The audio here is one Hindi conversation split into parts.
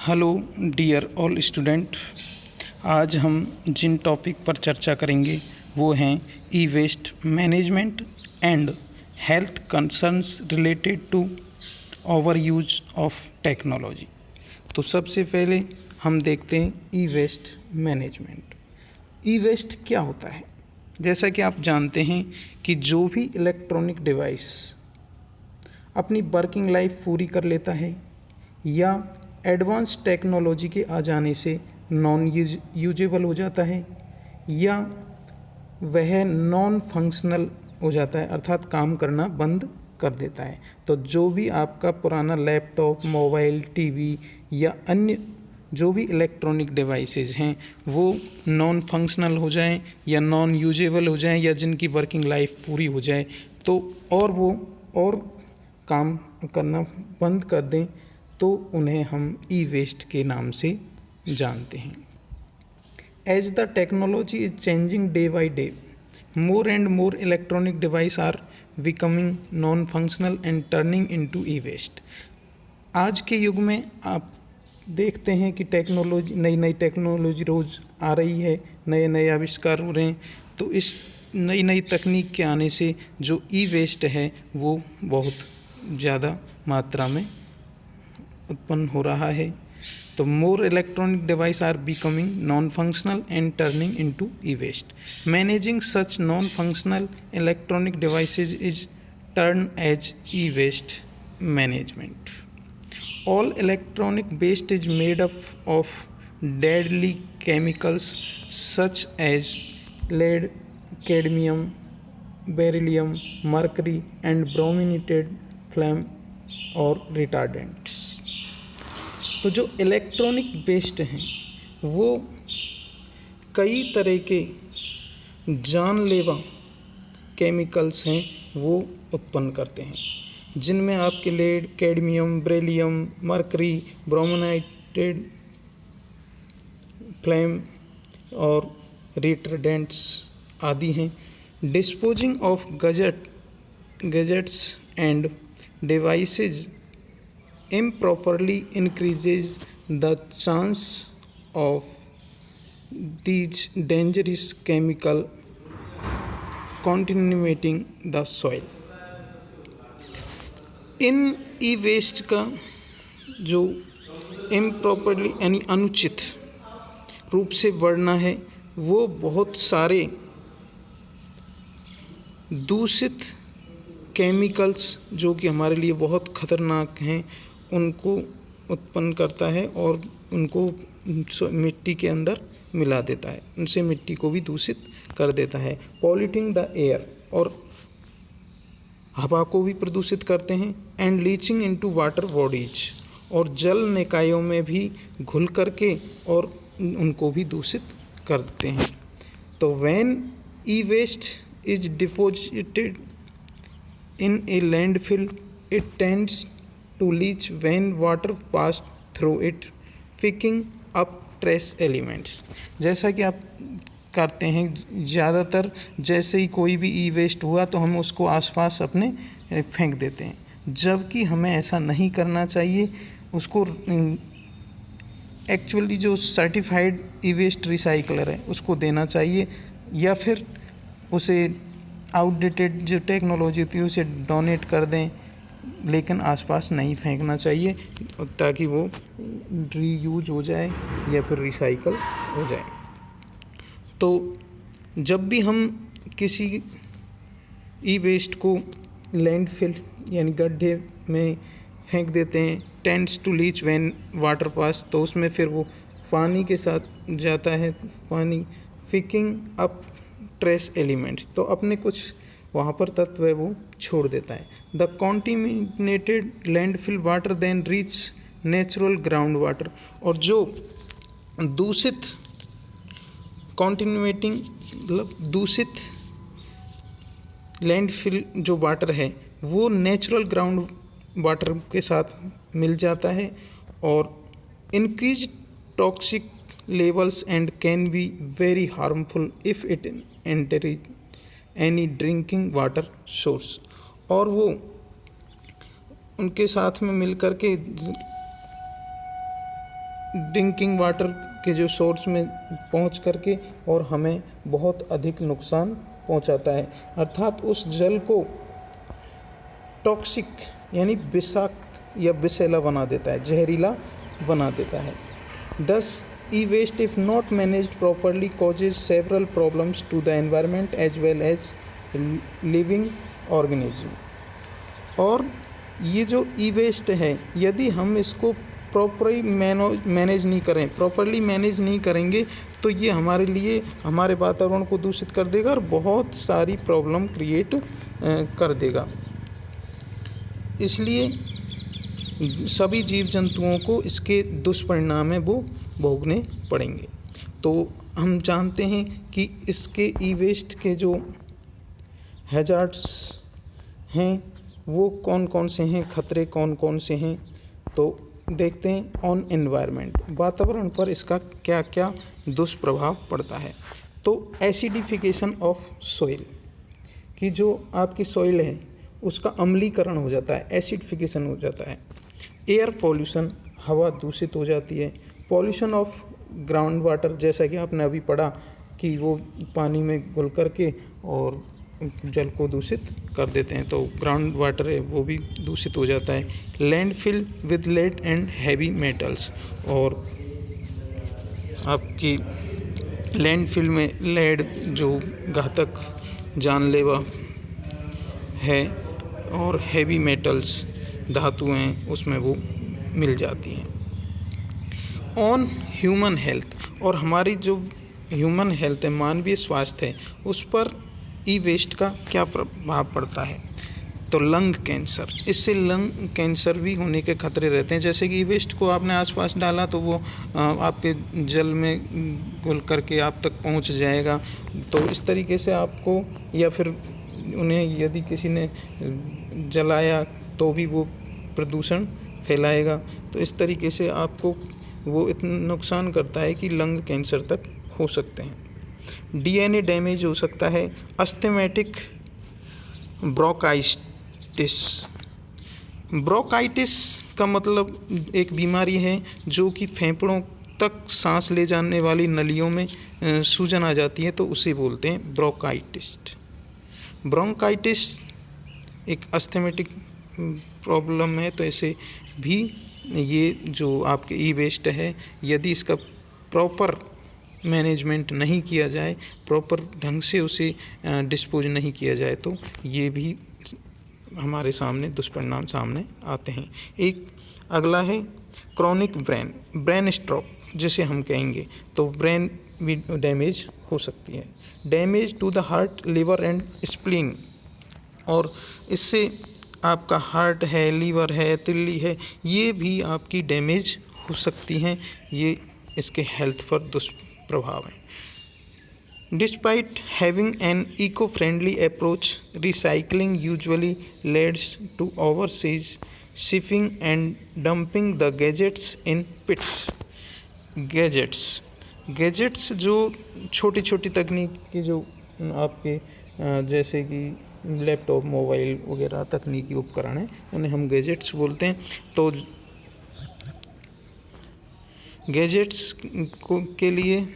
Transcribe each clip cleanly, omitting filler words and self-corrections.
Hello dear all student. आज हम जिन टॉपिक पर चर्चा करेंगे वो हैं e waste management and health concerns related to over use of technology. तो सबसे पहले हम देखते हैं e waste management. E waste क्या होता है? जैसा कि आप जानते हैं कि जो भी इलेक्ट्रॉनिक डिवाइस अपनी वर्किंग लाइफ पूरी कर लेता है या एडवांस टेक्नोलॉजी के आ जाने से नॉन यूजेबल हो जाता है या वह नॉन फंक्शनल हो जाता है, अर्थात काम करना बंद कर देता है। तो जो भी आपका पुराना लैपटॉप, मोबाइल, टीवी या अन्य जो भी इलेक्ट्रॉनिक डिवाइसेस हैं वो नॉन फंक्शनल हो जाएं या नॉन यूजेबल हो जाएं या जिनकी वर्किंग लाइफ पूरी हो जाए तो और काम करना बंद कर दें, तो उन्हें हम ई वेस्ट के नाम से जानते हैं। As the technology is changing day by day, more and more electronic device are becoming non functional and turning into e waste. आज के युग में आप देखते हैं कि नई टेक्नोलॉजी रोज़ आ रही है, नए नए आविष्कार हो रहे हैं। तो इस नई तकनीक के आने से जो ई वेस्ट है वो बहुत ज़्यादा मात्रा में उत्पन्न हो रहा है। तो more electronic device are becoming non functional and turning into e waste. Managing such non functional electronic devices is turn as e waste management. All electronic waste is made up of deadly chemicals such as lead, cadmium, beryllium, mercury, and brominated flame और retardants। तो जो इलेक्ट्रॉनिक वेस्ट हैं वो कई तरह के जानलेवा केमिकल्स हैं वो उत्पन्न करते हैं, जिनमें आपके lead, cadmium, beryllium, mercury, brominated flame और रिटार्डेंट्स आदि हैं। Disposing of gadgets and devices improperly increases the chance of these dangerous chemical contaminating the soil। इन ई वेस्ट का जो इम्प्रॉपरली यानी अनुचित रूप से बढ़ना है वो बहुत सारे दूषित केमिकल्स जो कि हमारे लिए बहुत ख़तरनाक हैं उनको उत्पन्न करता है और उनको मिट्टी के अंदर मिला देता है, उनसे मिट्टी को भी दूषित कर देता है। पॉल्यूटिंग द एयर, और हवा को भी प्रदूषित करते हैं। And leaching into water bodies, और जल निकायों में भी घुल करके और उनको भी दूषित करते हैं। तो when e waste is deposited in a landfill it tends to leach when water pass through it, picking up trace elements. जैसा कि आप करते हैं ज़्यादातर, जैसे ही कोई भी ई वेस्ट हुआ तो हम उसको आसपास अपने फेंक देते हैं, जबकि हमें ऐसा नहीं करना चाहिए। उसको एक्चुअली जो सर्टिफाइड ई वेस्ट रिसाइकलर है उसको देना चाहिए, या फिर उसे आउटडेटेड जो टेक्नोलॉजी होती है उसे डोनेट कर दें, लेकिन आसपास नहीं फेंकना चाहिए ताकि वो रीयूज हो जाए या फिर रिसाइकल हो जाए। तो जब भी हम किसी ई वेस्ट को लैंडफिल यानी गड्ढे में फेंक देते हैं, tends to leach when water pass, तो उसमें फिर वो पानी के साथ जाता है, पानी पिकिंग अप ट्रेस एलिमेंट्स, तो अपने कुछ वहाँ पर तत्व है वो छोड़ देता है। The contaminated landfill water then reach natural ground water, और जो दूषित कॉन्टिन्यूएटिंग मतलब दूषित लैंडफिल जो वाटर है वो नेचुरल ग्राउंड वाटर के साथ मिल जाता है और increase toxic levels and can be very harmful if it enter any drinking water source, और वो उनके साथ में मिल कर के ड्रिंकिंग वाटर के जो सोर्स में पहुंच करके और हमें बहुत अधिक नुकसान पहुंचाता है, अर्थात उस जल को टॉक्सिक यानी विषाक्त या विषैला बना देता है, जहरीला बना देता है। Thus, e-waste if not managed properly causes several problems to the environment as well as living organism। और ये जो e-waste है, यदि हम इसको प्रॉपरली मैनेज नहीं करेंगे तो ये हमारे लिए हमारे वातावरण को दूषित कर देगा और बहुत सारी प्रॉब्लम क्रिएट कर देगा। इसलिए सभी जीव जंतुओं को इसके दुष्परिणाम है वो भोगने पड़ेंगे। तो हम जानते हैं कि इसके ई वेस्ट के जो हैजार्ड्स हैं वो कौन कौन से हैं, खतरे कौन कौन से हैं, तो देखते हैं। ऑन एनवायरनमेंट, वातावरण पर इसका क्या क्या दुष्प्रभाव पड़ता है। तो एसिडिफिकेशन ऑफ सॉइल, कि जो आपकी सॉइल है उसका अम्लीकरण हो जाता है, एसिडिफिकेशन हो जाता है। एयर पॉल्यूशन, हवा दूषित हो जाती है। पॉल्यूशन ऑफ ग्राउंड वाटर, जैसा कि आपने अभी पढ़ा कि वो पानी में घुल करके और जल को दूषित कर देते हैं, तो ग्राउंड वाटर है वो भी दूषित हो जाता है। Landfill with lead and heavy metals, और आपकी लैंडफिल में लेड जो घातक जानलेवा है और हैवी मेटल्स धातुएं उसमें वो मिल जाती हैं। ऑन ह्यूमन हेल्थ, और हमारी जो ह्यूमन हेल्थ है, मानवीय स्वास्थ्य है, उस पर ई वेस्ट का क्या प्रभाव पड़ता है। तो लंग कैंसर, इससे लंग कैंसर भी होने के खतरे रहते हैं। जैसे कि ई वेस्ट को आपने आसपास डाला तो वो आपके जल में घुल करके आप तक पहुंच जाएगा, तो इस तरीके से आपको, या फिर उन्हें यदि किसी ने जलाया तो भी वो प्रदूषण फैलाएगा। तो इस तरीके से आपको वो इतना नुकसान करता है कि लंग कैंसर तक हो सकते हैं। डीएनए डैमेज हो सकता है। अस्थमेटिक ब्रोंकाइटिस, ब्रोंकाइटिस का मतलब एक बीमारी है जो कि फेफड़ों तक सांस ले जाने वाली नलियों में सूजन आ जाती है, तो उसे बोलते हैं ब्रोंकाइटिस। ब्रोंकाइटिस एक अस्थमेटिक प्रॉब्लम है, तो इसे भी ये जो आपके ई वेस्ट है, यदि इसका प्रॉपर मैनेजमेंट नहीं किया जाए, प्रॉपर ढंग से उसे डिस्पोज नहीं किया जाए, तो ये भी हमारे सामने दुष्परिणाम सामने आते हैं। एक अगला है क्रॉनिक ब्रेन स्ट्रोक जिसे हम कहेंगे, तो ब्रेन भी डैमेज हो सकती है। Damage to the heart, liver and spleen, और इससे आपका हार्ट है, लीवर है, तिल्ली है, ये भी आपकी डैमेज हो सकती हैं। ये इसके हेल्थ पर दुष्प्रभाव हैं। Despite having an eco friendly approach, recycling usually leads to overseas shipping and dumping the gadgets in pits. Gadgets जो छोटी छोटी तकनीक की जो आपके जैसे कि लैपटॉप, मोबाइल वगैरह तकनीकी उपकरण हैं, उन्हें हम गैजेट्स बोलते हैं। तो गैजेट्स को के लिए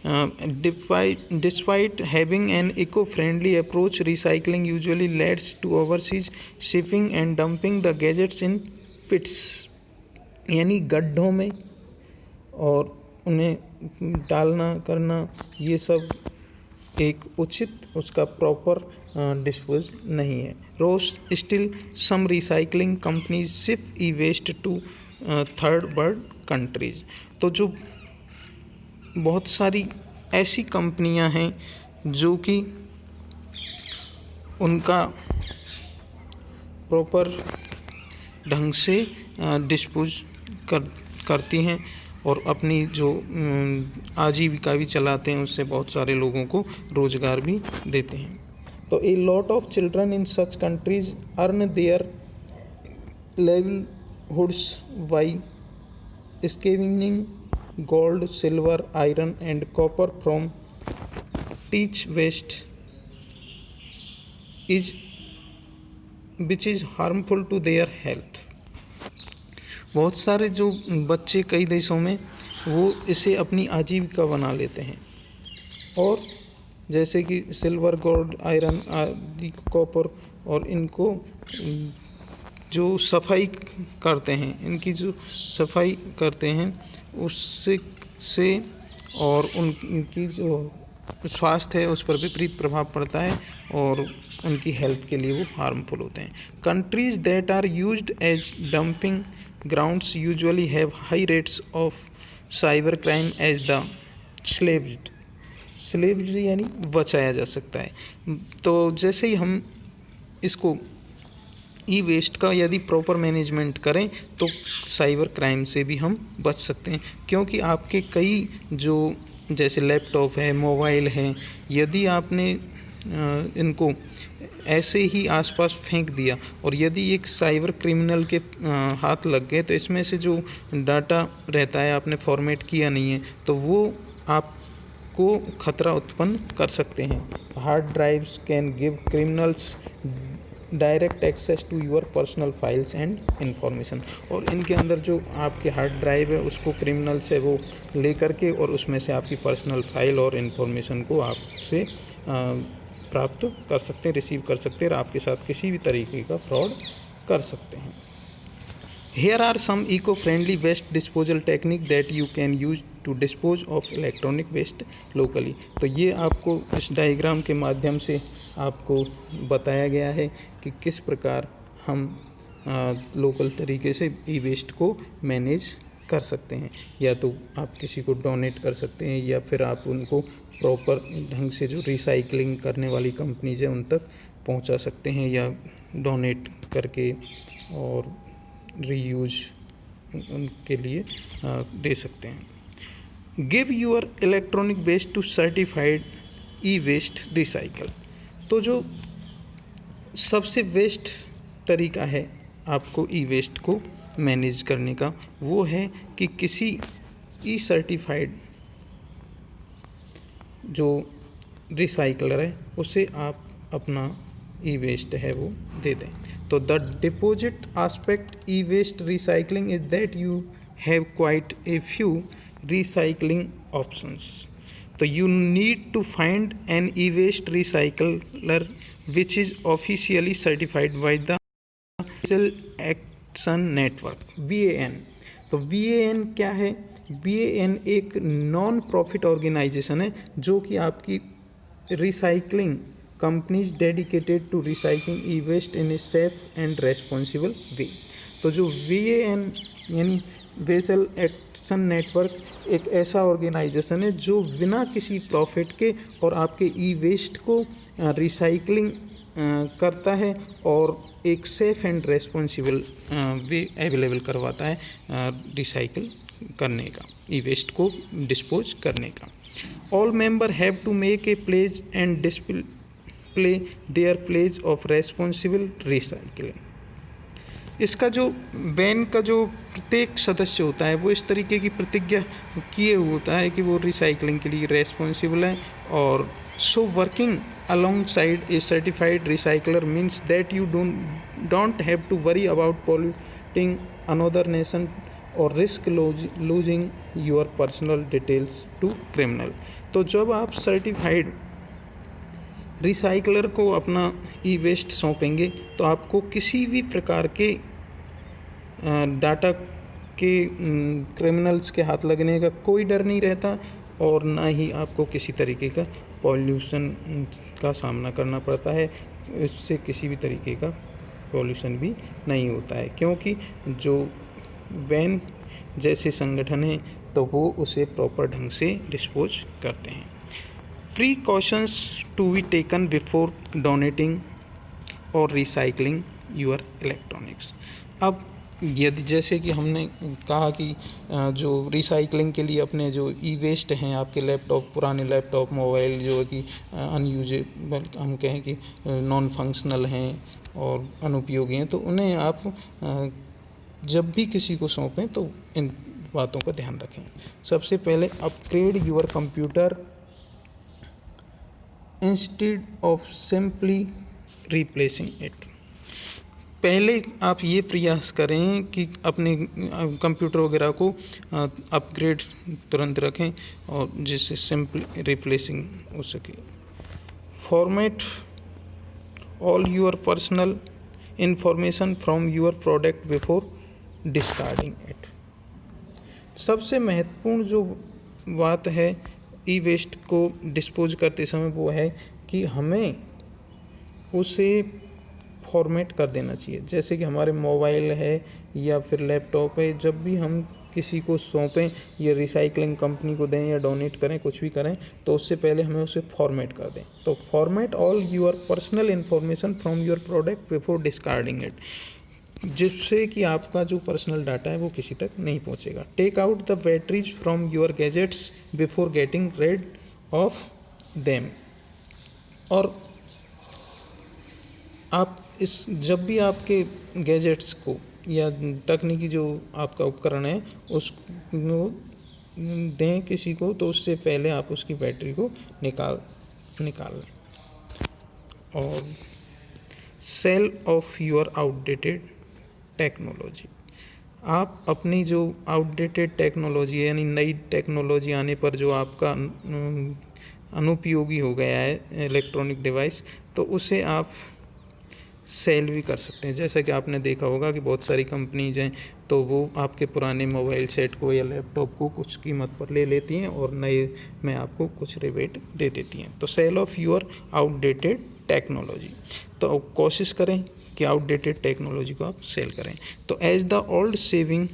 despite having an eco friendly approach, recycling usually leads to overseas shipping and dumping the gadgets in pits, यानी गड्ढों में और उन्हें डालना करना, ये सब एक उचित उसका प्रॉपर डिस्पोज नहीं है। Rose still some recycling companies ship e waste to third world countries. तो जो बहुत सारी ऐसी कंपनियां हैं जो कि उनका प्रॉपर ढंग से डिस्पोज करती हैं और अपनी जो आजीविका भी चलाते हैं, उससे बहुत सारे लोगों को रोज़गार भी देते हैं। तो a lot of children in such countries earn their livelihoods by scavenging gold, silver, iron and copper from teach waste which is harmful to their health। बहुत सारे जो बच्चे कई देशों में वो इसे अपनी आजीविका बना लेते हैं, और जैसे कि सिल्वर, गोल्ड, आयरन आदि, कॉपर, और इनको जो सफाई करते हैं, इनकी जो सफाई करते हैं उससे और उनकी जो स्वास्थ्य है उस पर विपरीत प्रभाव पड़ता है और उनकी हेल्थ के लिए वो हार्मफुल होते हैं। Countries that are used as dumping grounds usually have high rates of cyber crime as the slaved यानी बचाया जा सकता है। तो जैसे ही हम इसको ई वेस्ट का यदि प्रॉपर मैनेजमेंट करें तो साइबर क्राइम से भी हम बच सकते हैं, क्योंकि आपके कई जो जैसे लैपटॉप है, मोबाइल हैं, यदि आपने इनको ऐसे ही आसपास फेंक दिया और यदि एक साइबर क्रिमिनल के हाथ लग गए तो इसमें से जो डाटा रहता है आपने फॉर्मेट किया नहीं है तो वो आपको खतरा उत्पन्न कर सकते हैं। Hard drives can give criminals direct access to your personal files and information, और इनके अंदर जो आपके हार्ड ड्राइव है उसको क्रिमिनल से वो ले करके और उसमें से आपकी पर्सनल फाइल और इन्फॉर्मेशन को आपसे प्राप्त कर सकते हैं, रिसीव कर सकते हैं और आपके साथ किसी भी तरीके का फ्रॉड कर सकते हैं। Here are some eco-friendly waste disposal technique that you can use to dispose of electronic waste locally। तो ये आपको इस डायग्राम के माध्यम से आपको बताया गया है कि किस प्रकार हम लोकल तरीके से ई वेस्ट को मैनेज कर सकते हैं। या तो आप किसी को डोनेट कर सकते हैं या फिर आप उनको प्रॉपर ढंग से जो रिसाइकलिंग करने वाली कंपनीज है उन तक पहुंचा सकते हैं या डोनेट करके और रीयूज उनके लिए दे सकते हैं। Give your electronic waste to certified e waste recycle. तो जो सबसे बेस्ट तरीका है आपको ई वेस्ट को मैनेज करने का वो है कि किसी ई सर्टिफाइड जो रिसाइकलर है उसे आप अपना ई वेस्ट है वो दे दें। तो the deposit aspect e waste recycling is that you have quite a few recycling options. तो you need to find an e waste recycler which is officially certified by the action network VAN। तो VAN क्या है? VAN एक नॉन प्रॉफिट ऑर्गेनाइजेशन है जो कि आपकी recycling companies dedicated to recycling e waste in a safe and responsible way. तो जो VAN यानी वेसल एक्शन नेटवर्क एक ऐसा ऑर्गेनाइजेशन है जो बिना किसी प्रॉफिट के और आपके ई वेस्ट को रिसाइकलिंग करता है और एक safe and responsible way available करवाता है रिसाइकिल करने का, ई वेस्ट को डिस्पोज करने का। All member have to make a pledge and display their pledge of responsible recycling. इसका जो बैन का जो प्रत्येक सदस्य होता है वो इस तरीके की प्रतिज्ञा किए होता है कि वो रिसाइकलिंग के लिए रेस्पॉन्सिबल है। और so working alongside a certified recycler means that you don't have to worry about polluting another nation or risk losing your personal details to criminal। तो जब आप सर्टिफाइड रिसाइकलर को अपना ई वेस्ट सौंपेंगे तो आपको किसी भी प्रकार के डाटा के क्रिमिनल्स के हाथ लगने का कोई डर नहीं रहता और ना ही आपको किसी तरीके का पॉल्यूशन का सामना करना पड़ता है। इससे किसी भी तरीके का पॉल्यूशन भी नहीं होता है क्योंकि जो वैन जैसे संगठन है तो वो उसे प्रॉपर ढंग से डिस्पोज करते हैं। Precautions to be taken before donating और रिसाइकलिंग यूर इलेक्ट्रॉनिक्स। अब यदि जैसे कि हमने कहा कि जो रिसाइकलिंग के लिए अपने जो ई वेस्ट हैं आपके लैपटॉप, पुराने लैपटॉप, मोबाइल जो है कि अनयूजेबल हम कहें कि नॉन फंक्शनल हैं और अनुपयोगी हैं, तो उन्हें आप जब भी किसी को सौंपें तो इन बातों का ध्यान रखें। सबसे पहले upgrade your computer instead of simply replacing it. पहले आप ये प्रयास करें कि अपने कंप्यूटर वगैरह को अपग्रेड तुरंत रखें और जिससे सिंपल रिप्लेसिंग हो सके। Format all your personal information from your product before discarding it. सबसे महत्वपूर्ण जो बात है ई वेस्ट को डिस्पोज करते समय वो है कि हमें उसे फॉर्मेट कर देना चाहिए। जैसे कि हमारे मोबाइल है या फिर लैपटॉप है, जब भी हम किसी को सौंपें या रिसाइकलिंग कंपनी को दें या डोनेट करें, कुछ भी करें, तो उससे पहले हमें उसे फॉर्मेट कर दें। तो format all your personal information from your product before discarding it, जिससे कि आपका जो पर्सनल डाटा है वो किसी तक नहीं पहुंचेगा। Take out the batteries from your gadgets before getting rid of them. और आप जब भी आपके गैजेट्स को या तकनीकी जो आपका उपकरण है उसको दें किसी को, तो उससे पहले आप उसकी बैटरी को निकाल लें। और sell off your outdated technology. आप अपनी जो आउटडेटेड टेक्नोलॉजी है, यानी नई टेक्नोलॉजी आने पर जो आपका अनुपयोगी हो गया है इलेक्ट्रॉनिक डिवाइस, तो उसे आप सेल भी कर सकते हैं। जैसा कि आपने देखा होगा कि बहुत सारी कंपनीज हैं, तो वो आपके पुराने मोबाइल सेट को या लैपटॉप को कुछ कीमत पर ले लेती हैं और नए में आपको कुछ रिबेट दे देती हैं। तो sell off your outdated technology, तो कोशिश करें कि आउटडेटेड टेक्नोलॉजी को आप सेल करें। तो as the old saying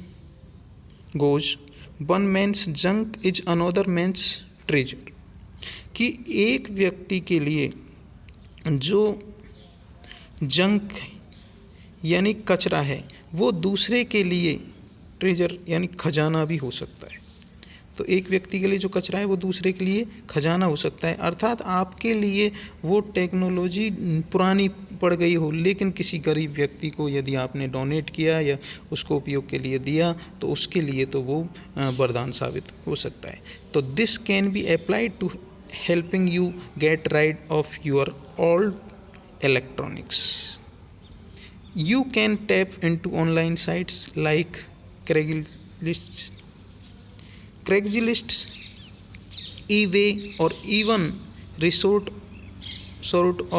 goes, one man's junk is another man's treasure, कि एक व्यक्ति के लिए जो जंक यानी कचरा है वो दूसरे के लिए ट्रेजर यानी खजाना भी हो सकता है। तो एक व्यक्ति के लिए जो कचरा है वो दूसरे के लिए खजाना हो सकता है। अर्थात आपके लिए वो टेक्नोलॉजी पुरानी पड़ गई हो, लेकिन किसी गरीब व्यक्ति को यदि आपने डोनेट किया या उसको उपयोग के लिए दिया, तो उसके लिए तो वो वरदान साबित हो सकता है। तो this can be applied to helping you get rid of your old electronics. You can tap into online sites like Craigslist, eBay, or even resort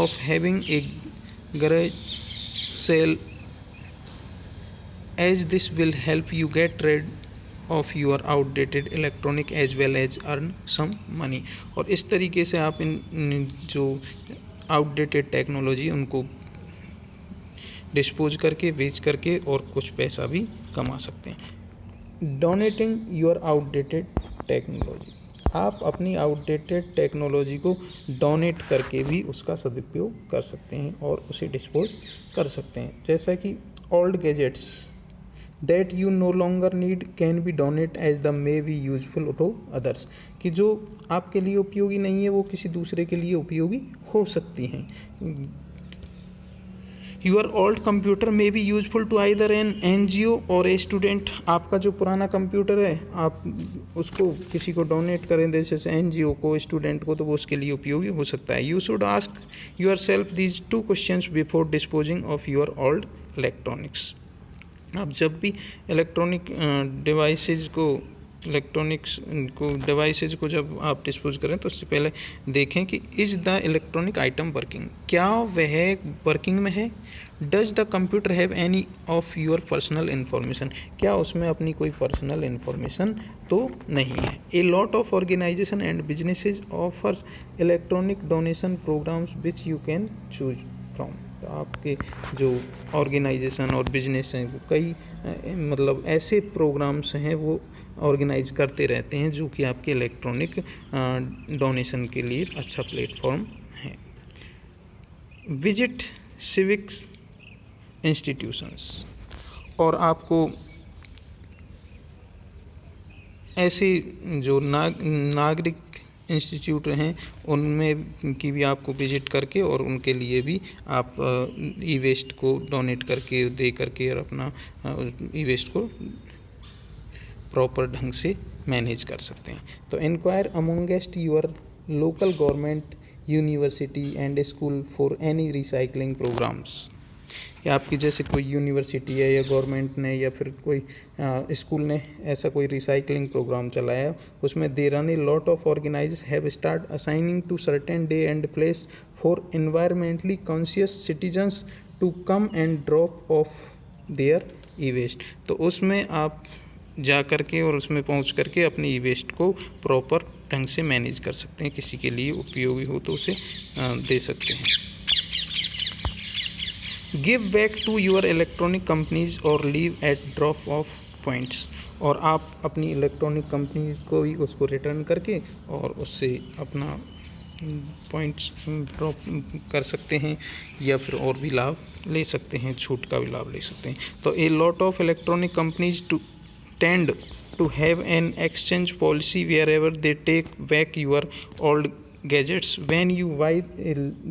of having a garage sale, as this will help you get rid of your outdated electronic as well as earn some money। और इस तरीके से आप इन जो आउटडेटेड टेक्नोलॉजी उनको डिस्पोज करके, बेच करके और कुछ पैसा भी कमा सकते हैं। डोनेटिंग योर आउटडेटेड टेक्नोलॉजी, आप अपनी आउटडेटेड टेक्नोलॉजी को डोनेट करके भी उसका सदुपयोग कर सकते हैं और उसे डिस्पोज कर सकते हैं। जैसा कि old gadgets that you no longer need can be donate as they may be useful to others, कि जो आपके लिए उपयोगी नहीं है वो किसी दूसरे के लिए उपयोगी हो सकती हैं। Your old computer may be useful to either an NGO और ए स्टूडेंट, आपका जो पुराना कंप्यूटर है आप उसको किसी को डोनेट करें, जैसे NGO को, स्टूडेंट को, तो वो उसके लिए उपयोगी हो सकता है। You should ask your self these 2 questions before disposing of your old electronics. आप जब भी डिवाइसेज को जब आप डिस्पोज करें तो उससे पहले देखें कि is the electronic item working, क्या वह वर्किंग में है। Does the computer have any of your personal information, क्या उसमें अपनी कोई पर्सनल इन्फॉर्मेशन तो नहीं है। A lot of organisation and businesses offer electronic donation programs which you can choose from. तो आपके जो ऑर्गेनाइजेशन और बिजनेस हैं कई मतलब ऐसे प्रोग्राम्स हैं वो ऑर्गेनाइज करते रहते हैं जो कि आपके इलेक्ट्रॉनिक डोनेशन के लिए अच्छा प्लेटफॉर्म है। विजिट सिविक्स इंस्टीट्यूशंस, और आपको ऐसे जो नागरिक इंस्टीट्यूट हैं उनमें की भी आपको विजिट करके और उनके लिए भी आप ई वेस्ट को डोनेट करके, दे करके और अपना ई वेस्ट को प्रॉपर ढंग से मैनेज कर सकते हैं। तो inquire amongst your local government university and school for any recycling programs. या आपकी जैसे कोई यूनिवर्सिटी है या गवर्नमेंट ने या फिर कोई स्कूल ने ऐसा कोई रिसाइकलिंग प्रोग्राम चलाया, उसमें there are a lot of organise have start assigning to certain day and place for environmentally conscious citizens to come and drop off their e waste. तो उसमें आप जा कर के और उसमें पहुंच कर के अपने ई वेस्ट को प्रॉपर ढंग से मैनेज कर सकते हैं, किसी के लिए उपयोगी हो तो उसे दे सकते हैं। Give back to your electronic companies और leave at drop off points. और आप अपनी इलेक्ट्रॉनिक कंपनी को ही उसको रिटर्न करके और उससे अपना पॉइंट्स ड्रॉप कर सकते हैं या फिर और भी लाभ ले सकते हैं, छूट का भी लाभ ले सकते हैं। तो a lot of electronic companies to tend to have an exchange policy wherever they take back your old gadgets when you buy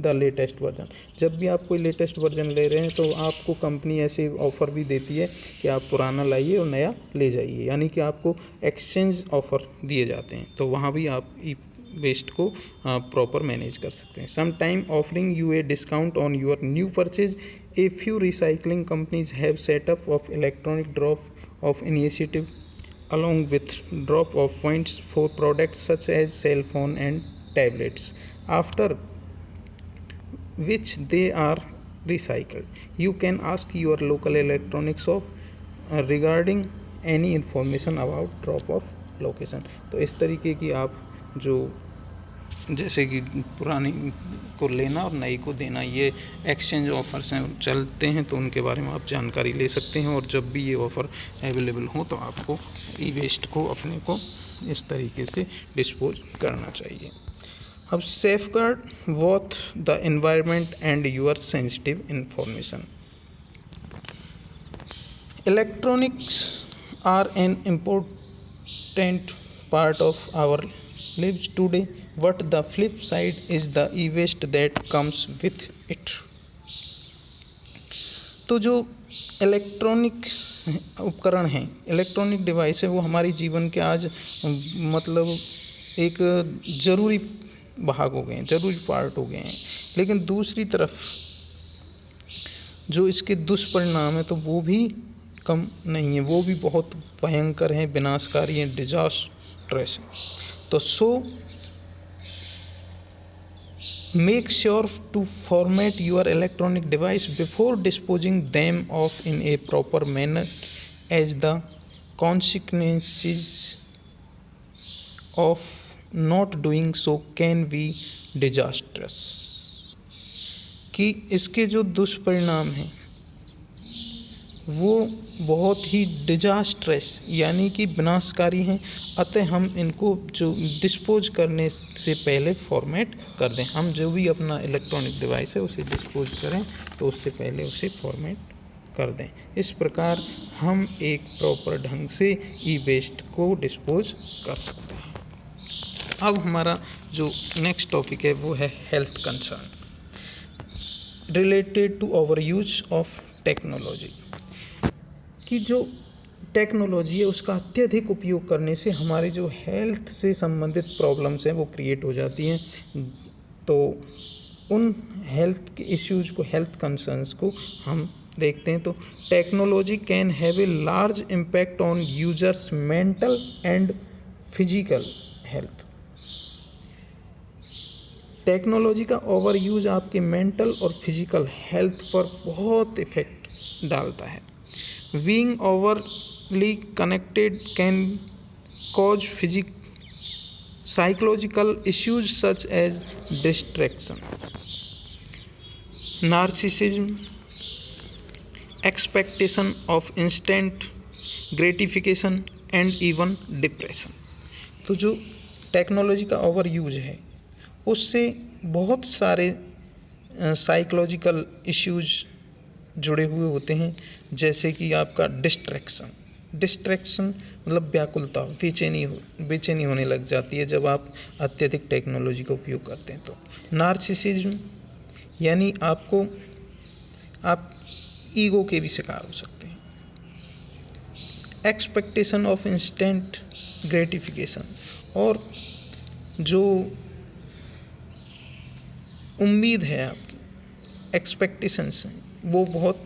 the latest version। जब भी आप कोई लेटेस्ट वर्जन ले रहे हैं तो आपको कंपनी ऐसे ऑफ़र भी देती है कि आप पुराना लाइए और नया ले जाइए, यानी कि आपको एक्सचेंज ऑफ़र दिए जाते हैं। तो वहाँ भी आप ई वेस्ट को प्रॉपर मैनेज कर सकते हैं। Some time offering you a discount on your new purchase. A few recycling companies have set up off electronic drop of initiative along with drop of points for products such as cell phone and tablets, after which they are recycled. You can ask your local electronics shop regarding any information about drop off location। तो इस तरीके की आप जो जैसे कि पुरानी को लेना और नई को देना, ये एक्सचेंज ऑफर्स हैं चलते हैं, तो उनके बारे में आप जानकारी ले सकते हैं। और जब भी ये ऑफ़र अवेलेबल हो तो आपको ई वेस्ट को अपने को इस तरीके से डिस्पोज करना चाहिए। अब safeguard both the environment and your sensitive information. Electronics are an important part of our lives today, but the flip side is the e-waste that comes with it। तो जो इलेक्ट्रॉनिक उपकरण हैं, इलेक्ट्रॉनिक डिवाइस है, वो हमारे जीवन के आज मतलब एक ज़रूरी भाग हो गए हैं, ज़रूरी पार्ट हो गए हैं। लेकिन दूसरी तरफ जो इसके दुष्परिणाम है तो वो भी कम नहीं है, वो भी बहुत भयंकर हैं, विनाशकारी हैं, डिजास्ट्रस हैं। तो make sure to format your electronic device before disposing them of in a proper manner, as the consequences of not doing so can be disastrous। कि इसके जो दुष्परिणाम हैं वो बहुत ही डिजास्ट्रस यानी कि विनाशकारी हैं। अतः हम इनको जो डिस्पोज करने से पहले फॉर्मेट कर दें। हम जो भी अपना इलेक्ट्रॉनिक डिवाइस है उसे डिस्पोज करें तो उससे पहले उसे फॉर्मेट कर दें। इस प्रकार हम एक प्रॉपर ढंग से ई वेस्ट को डिस्पोज कर सकते हैं। अब हमारा जो नेक्स्ट टॉपिक है वो है health concern related to our use of technology. कि जो टेक्नोलॉजी है उसका अत्यधिक उपयोग करने से हमारे जो हेल्थ से संबंधित प्रॉब्लम्स हैं वो क्रिएट हो जाती हैं। तो उन हेल्थ के इश्यूज़ को, हेल्थ कंसर्न्स को हम देखते हैं। तो technology can have a large impact on users mental and physical health. Technology का ओवर यूज आपके मेंटल और फिजिकल हेल्थ पर बहुत इफ़ेक्ट डालता है। Being overly connected can cause psychological issues such as distraction, narcissism, expectation of instant gratification and even depression। तो जो टेक्नोलॉजी का ओवर यूज है उससे बहुत सारे साइकोलॉजिकल इश्यूज जुड़े हुए होते हैं, जैसे कि आपका डिस्ट्रैक्शन मतलब व्याकुलता, बेचैनी होने लग जाती है जब आप अत्यधिक टेक्नोलॉजी का उपयोग करते हैं। तो नार्सिसिज्म यानी आप ईगो के भी शिकार हो सकते हैं। एक्सपेक्टेशन ऑफ इंस्टेंट ग्रेटिफिकेशन, और जो उम्मीद है आपकी, एक्सपेक्टेशंस हैं वो बहुत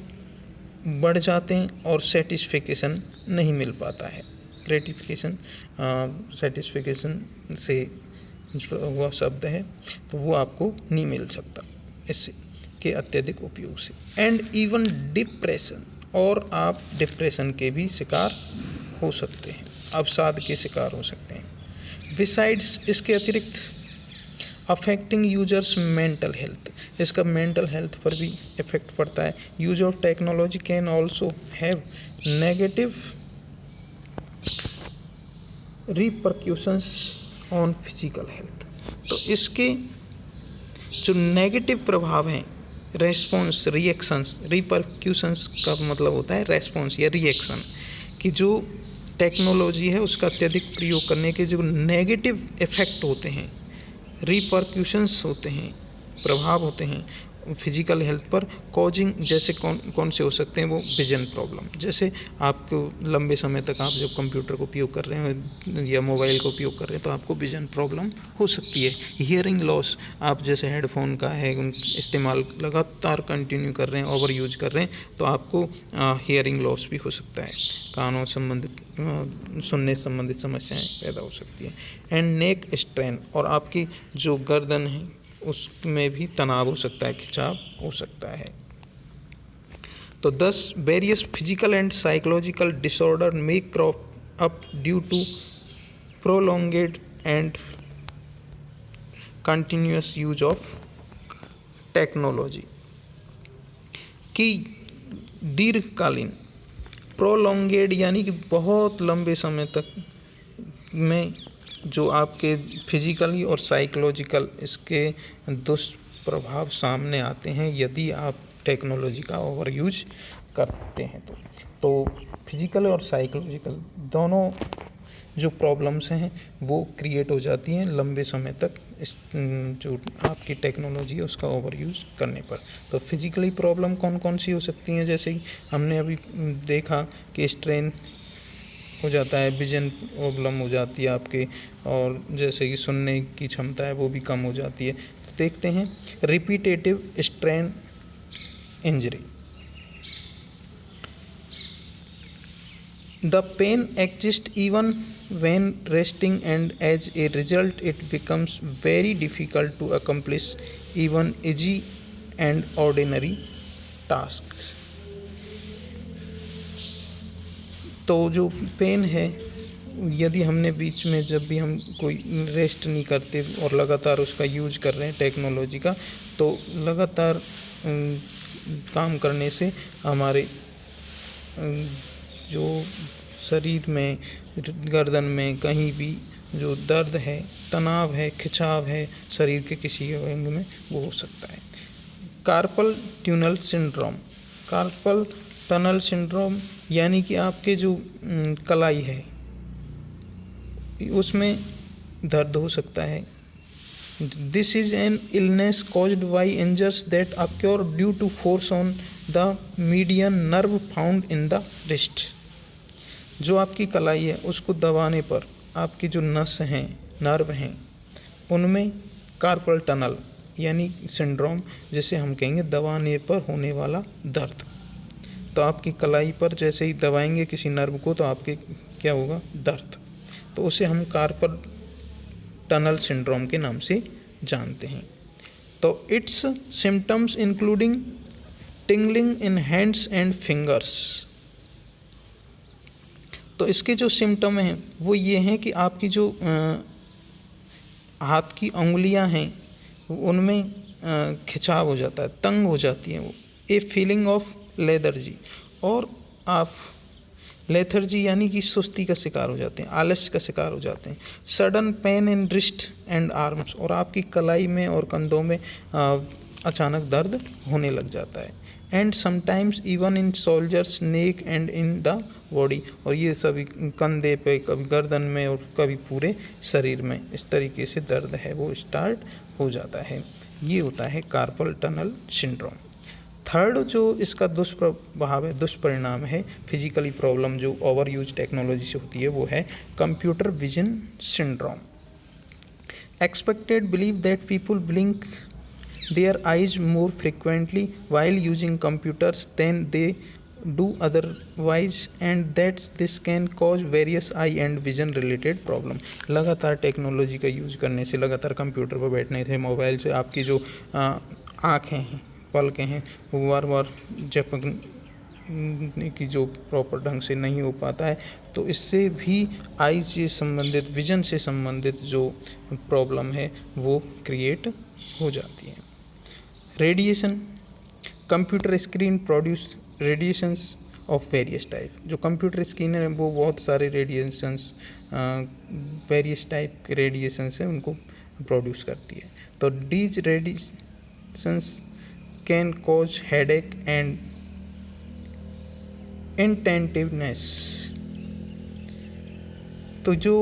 बढ़ जाते हैं और सेटिस्फिकेशन नहीं मिल पाता है। ग्रेटिफिकेशन, सेटिस्फिकेशन से वह शब्द है, तो वो आपको नहीं मिल सकता इससे के अत्यधिक उपयोग से। एंड इवन डिप्रेशन, और आप डिप्रेशन के भी शिकार हो सकते हैं, अवसाद के शिकार हो सकते हैं। बिसाइड्स, इसके अतिरिक्त अफेक्टिंग यूजर्स मेंटल हेल्थ, इसका मेंटल हेल्थ पर भी इफेक्ट पड़ता है। Use of technology can also have negative repercussions on physical health. तो इसके जो नेगेटिव प्रभाव हैं, रेस्पॉन्स, रिएक्शंस, रिपरक्यूशंस का मतलब होता है रेस्पॉन्स या रिएक्शन, कि जो टेक्नोलॉजी है उसका अत्यधिक प्रयोग करने के जो नेगेटिव इफ़ेक्ट होते हैं, रिपरक्यूशंस होते हैं, प्रभाव होते हैं फिजिकल हेल्थ पर, कॉजिंग जैसे कौन कौन से हो सकते हैं वो, विजन प्रॉब्लम, जैसे आपको लंबे समय तक आप जब कंप्यूटर को उपयोग कर रहे हैं या मोबाइल का उपयोग कर रहे हैं तो आपको विजन प्रॉब्लम हो सकती है। हियरिंग लॉस, आप जैसे हेडफोन का है इस्तेमाल लगातार कंटिन्यू कर रहे हैं, ओवर यूज कर रहे हैं, तो आपको हियरिंग लॉस भी हो सकता है, कानों संबंधित सुनने संबंधित समस्याएं पैदा हो सकती है। एंड नेक स्ट्रेन, और आपकी जो गर्दन है उसमें भी तनाव हो सकता है, खिंचाव हो सकता है। तो 10 various physical and psychological disorder may crop up due to prolonged and continuous use of technology, कि दीर्घकालीन, प्रोलॉन्गेड यानी कि बहुत लंबे समय तक में जो आपके फिजिकली और साइकोलॉजिकल इसके दुष्प्रभाव सामने आते हैं यदि आप टेक्नोलॉजी का ओवर यूज करते हैं। तो फिजिकल और साइकोलॉजिकल दोनों जो प्रॉब्लम्स हैं वो क्रिएट हो जाती हैं लंबे समय तक इस जो आपकी टेक्नोलॉजी है उसका ओवर यूज़ करने पर। तो फिजिकली प्रॉब्लम कौन कौन सी हो सकती हैं, जैसे कि हमने अभी देखा कि स्ट्रेन हो जाता है, विजन प्रॉब्लम हो जाती है आपके, और जैसे कि सुनने की क्षमता है वो भी कम हो जाती है। तो देखते हैं repetitive strain injury. The pain exist even when resting, and as a result it becomes very difficult to accomplish even easy and ordinary tasks। तो जो पेन है यदि हमने बीच में जब भी हम कोई रेस्ट नहीं करते और लगातार उसका यूज कर रहे हैं टेक्नोलॉजी का, तो लगातार काम करने से हमारे जो शरीर में, गर्दन में कहीं भी जो दर्द है, तनाव है, खिंचाव है शरीर के किसी अंग में, वो हो सकता है। Carpal tunnel syndrome, carpal tunnel syndrome यानी कि आपके जो कलाई है उसमें दर्द हो सकता है। This is an illness caused by injuries that occur due to force on the median nerve found in the wrist. जो आपकी कलाई है उसको दबाने पर आपकी जो नस हैं, नर्व हैं, उनमें कार्पल टनल यानी सिंड्रोम, जिसे हम कहेंगे दबाने पर होने वाला दर्द। तो आपकी कलाई पर जैसे ही दबाएंगे किसी नर्व को तो आपके क्या होगा, दर्द। तो उसे हम कार्पल टनल सिंड्रोम के नाम से जानते हैं। तो it's symptoms including tingling in hands and fingers. तो इसके जो सिम्टम हैं वो ये हैं कि आपकी जो हाथ की उंगलियां हैं उनमें खिंचाव हो जाता है, तंग हो जाती हैं वो। ए फीलिंग ऑफ लेथर्जी, और आप लेथर्जी यानी कि सुस्ती का शिकार हो जाते हैं, आलस्य का शिकार हो जाते हैं। Sudden pain in wrist and arms, और आपकी कलाई में और कंधों में अचानक दर्द होने लग जाता है। And sometimes even in shoulders, neck and in the body, और ये सभी कंधे पे, कभी गर्दन में और कभी पूरे शरीर में इस तरीके से दर्द है वो स्टार्ट हो जाता है। ये होता है कार्पल टनल सिंड्रोम। थर्ड जो इसका दुष्प्रभाव है, दुष्परिणाम है फिजिकली प्रॉब्लम जो ओवर यूज टेक्नोलॉजी से होती है, वो है computer vision syndrome. Expected believe that people blink their eyes more frequently while using computers than they do otherwise, and that this can cause various eye and vision related problem। लगातार टेक्नोलॉजी का यूज करने से, लगातार कंप्यूटर पर बैठने से, मोबाइल से आपकी जो आँखें हैं, पलकें हैं, वो बार बार झपकने की जो प्रॉपर ढंग से नहीं हो पाता है, तो इससे भी आई से संबंधित, विजन से संबंधित जो प्रॉब्लम है वो क्रिएट हो जाती है। Radiation, computer screen produce radiations of various type. जो कंप्यूटर स्क्रीन है वो बहुत सारे रेडिएशंस, वेरियस टाइप के रेडिएशंस हैं, उनको प्रोड्यूस करती है। तो these radiations can cause headache and inattentiveness. तो जो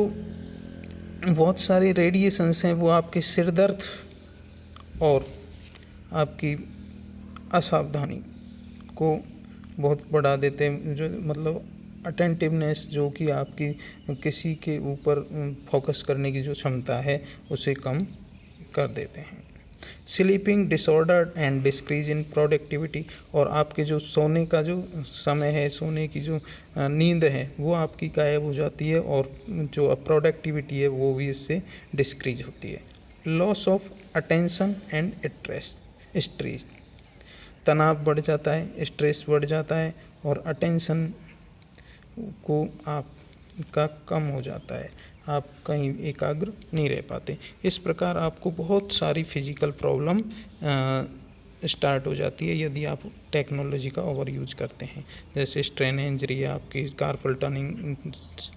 बहुत सारे रेडिएशंस हैं वो आपके सिर दर्द और आपकी असावधानी को बहुत बढ़ा देते हैं, जो मतलब अटेंटिवनेस, जो कि आपकी किसी के ऊपर फोकस करने की जो क्षमता है उसे कम कर देते हैं। Sleeping disorder and decrease in productivity, और आपके जो सोने का जो समय है, सोने की जो नींद है वो आपकी गायब हो जाती है, और जो प्रोडक्टिविटी है वो भी इससे डिक्रीज होती है। Loss of attention and stress, तनाव बढ़ जाता है, स्ट्रेस बढ़ जाता है, और अटेंशन को आपका कम हो जाता है, आप कहीं एकाग्र नहीं रह पाते। इस प्रकार आपको बहुत सारी फिजिकल प्रॉब्लम स्टार्ट हो जाती है यदि आप टेक्नोलॉजी का ओवर यूज करते हैं। जैसे स्ट्रेन इंजरी है, आपकी कार्पल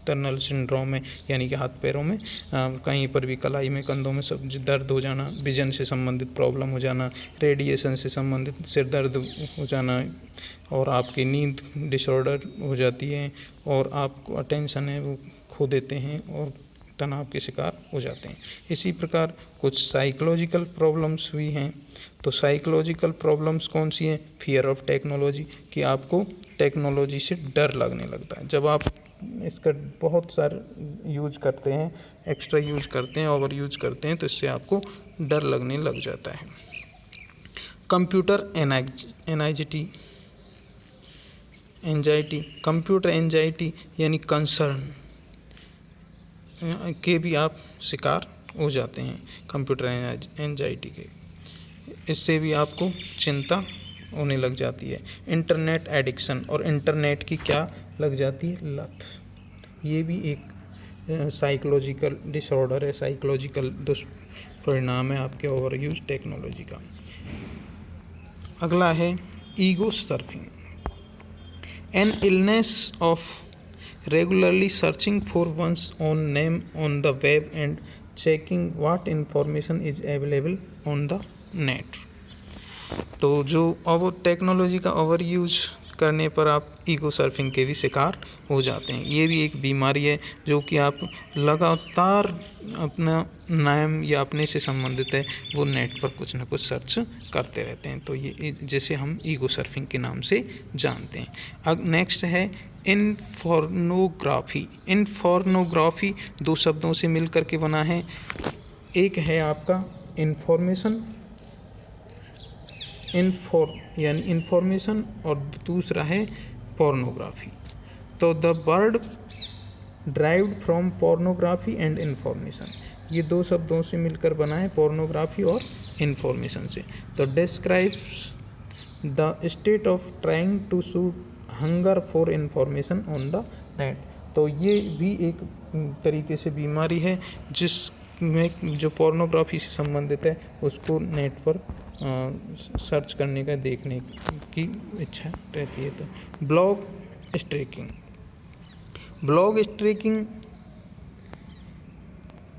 टनल सिंड्रोम है, यानी कि हाथ पैरों में कहीं पर भी, कलाई में, कंधों में सब दर्द हो जाना, विजन से संबंधित प्रॉब्लम हो जाना, रेडिएशन से संबंधित सिर दर्द हो जाना, और आपकी नींद डिसऑर्डर हो जाती है, और आपको अटेंशन है वो खो देते हैं और तनाव के शिकार हो जाते हैं। इसी प्रकार कुछ साइकोलॉजिकल प्रॉब्लम्स भी हैं। तो साइकोलॉजिकल प्रॉब्लम्स कौन सी हैं? फियर ऑफ टेक्नोलॉजी, कि आपको टेक्नोलॉजी से डर लगने लगता है। जब आप इसका बहुत सारा यूज करते हैं, एक्स्ट्रा यूज करते हैं, ओवर यूज करते हैं, तो इससे आपको डर लगने लग जाता है। कंप्यूटर एंजाइटी, कंप्यूटर एंजाइटी यानी कंसर्न के भी आप शिकार हो जाते हैं, कंप्यूटर एंजाइटी के। इससे भी आपको चिंता होने लग जाती है। इंटरनेट एडिक्शन, और इंटरनेट की क्या लग जाती है? लत। ये भी एक साइकोलॉजिकल डिसऑर्डर है, साइकोलॉजिकल दुष्परिणाम है आपके ओवर यूज टेक्नोलॉजी का। अगला है ego surfing, an illness of regularly searching for one's own name on the web and checking what information is available on the net। तो जो ओवर टेक्नोलॉजी का ओवर यूज करने पर आप ईगो सर्फिंग के भी शिकार हो जाते हैं। ये भी एक बीमारी है जो कि आप लगातार अपना नाम या अपने से संबंधित है वो नेट पर कुछ ना कुछ सर्च करते रहते हैं, तो ये जैसे हम ईगो सर्फिंग के नाम से जानते हैं। अब नेक्स्ट है इन्फोर्नोग्राफी। इन्फोर्नोग्राफी दो शब्दों से मिलकर के बना है। एक है आपका इन्फॉर्मेशन, यानी इन्फॉर्मेशन, और दूसरा है पोर्नोग्राफी। तो the word derived from pornography and information, ये दो शब्दों से मिलकर बना है, पोर्नोग्राफी और इन्फॉर्मेशन से। तो describes the state of trying to suit hunger for information on the net. तो ये भी एक तरीके से बीमारी है जिसमें जो पोर्नोग्राफी से संबंधित है उसको नेट पर सर्च करने का, देखने की इच्छा रहती है। तो blog streaking, blog streaking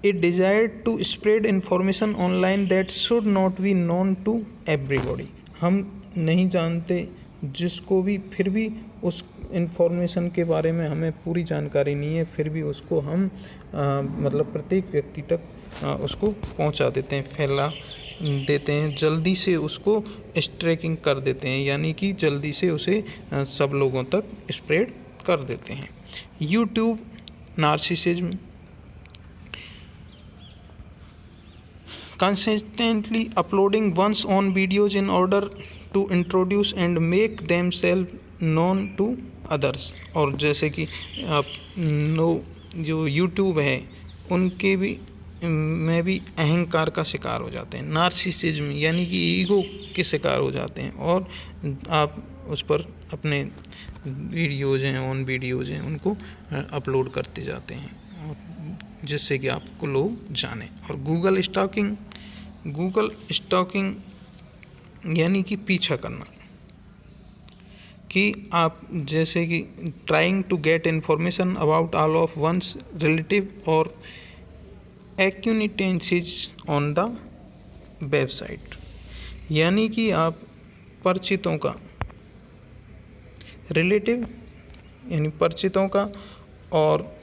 a desire to spread information online that should not be known to everybody. हम नहीं जानते जिसको भी, फिर भी उस इन्फॉर्मेशन के बारे में हमें पूरी जानकारी नहीं है, फिर भी उसको हम मतलब प्रत्येक व्यक्ति तक उसको पहुंचा देते हैं, फैला देते हैं, जल्दी से उसको स्ट्रैकिंग कर देते हैं, यानी कि जल्दी से उसे सब लोगों तक स्प्रेड कर देते हैं। YouTube narcissism, consistently uploading one's own videos in order to introduce and make themselves known to others। और जैसे कि आप जो यूट्यूब है उनके भी में भी अहंकार का शिकार हो जाते हैं, नार्सिसिज्म यानी कि ईगो के शिकार हो जाते हैं, और आप उस पर अपने वीडियोज़ हैं, ओन वीडियोज़ हैं, उनको अपलोड करते जाते हैं, और जिससे कि आपको लोग जानें। और गूगल स्टॉकिंग यानी कि पीछा करना, कि आप जैसे कि trying to get information about all of one's relative और एक्यूनिटेंसीज ऑन द वेबसाइट, यानी कि आप परिचितों का, रिलेटिव यानी परिचितों का, और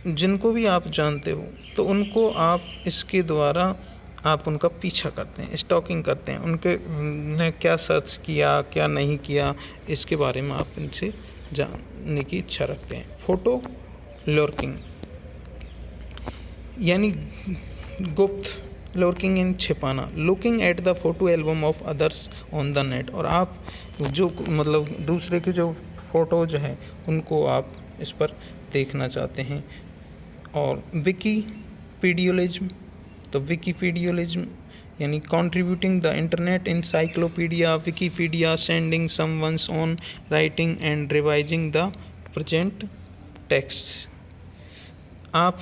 जिनको भी आप जानते हो तो उनको आप इसके द्वारा आप उनका पीछा करते हैं, स्टॉकिंग करते हैं, ने क्या सर्च किया क्या नहीं किया, इसके बारे में आप इनसे जानने की इच्छा रखते हैं। फोटो लर्किंग यानी गुप्त, लर्किंग इन छिपाना, looking at the photo album of others on the net, और आप जो मतलब दूसरे के जो फ़ोटोज हैं उनको आप इस पर देखना चाहते हैं। और विकीपीडियलिज्म, तो विकीपीडियलिज्म यानी contributing the internet encyclopedia Wikipedia, sending someone's on writing and revising the present text. आप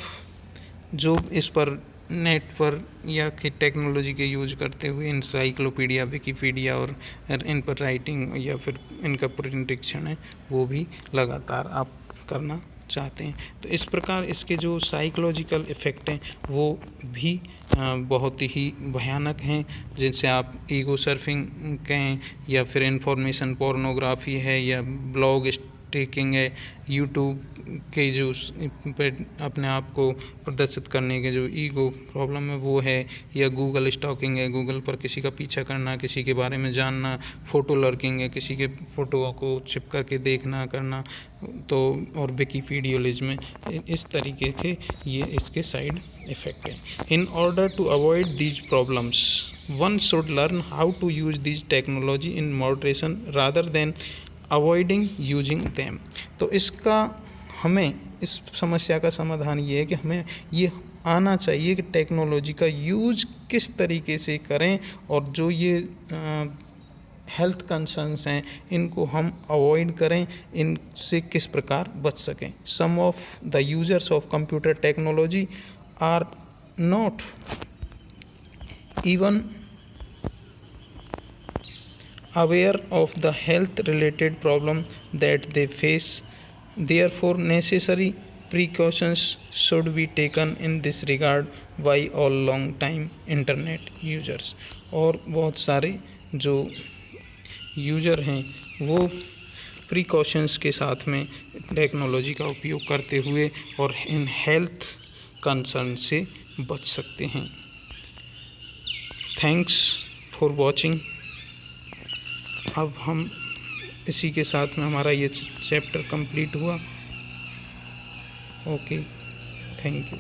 जो इस पर नेट पर या कि टेक्नोलॉजी के यूज करते हुए इंसाइक्लोपीडिया, विकीपीडिया और इन पर राइटिंग या फिर इनका प्रिंटिक्शन है वो भी लगातार आप करना चाहते हैं। तो इस प्रकार इसके जो साइकोलॉजिकल इफ़ेक्ट हैं वो भी बहुत ही भयानक हैं, जिनसे आप ईगो सर्फिंग कहें या फिर इंफॉर्मेशन पोर्नोग्राफी है या ब्लॉग स्टॉकिंग है, यूट्यूब के जो पे अपने आप को प्रदर्शित करने के जो ईगो प्रॉब्लम है वो है, या गूगल स्टॉकिंग है, गूगल पर किसी का पीछा करना, किसी के बारे में जानना, फ़ोटो लर्किंग है, किसी के फ़ोटो को छिप करके देखना करना, तो और विकीपीडियलिज्म है। इस तरीके के ये इसके साइड इफ़ेक्ट हैं। In order to avoid these problems one should learn how to use these technology in moderation rather than avoiding using them. तो इसका हमें इस समस्या का समाधान ये है कि हमें ये आना चाहिए कि टेक्नोलॉजी का यूज किस तरीके से करें, और जो ये हेल्थ कंसर्न्स हैं इनको हम अवॉइड करें, इनसे किस प्रकार बच सकें। Some of the users of computer technology are not even aware of the health related problem that they face, therefore necessary precautions should be taken in this regard by all long time internet users। और बहुत सारे जो यूज़र हैं वो प्रिकॉशंस के साथ में टेक्नोलॉजी का उपयोग करते हुए और इन हेल्थ कंसर्न से बच सकते हैं। Thanks for watching. अब हम इसी के साथ में हमारा ये चैप्टर कंप्लीट हुआ। Okay, thank you.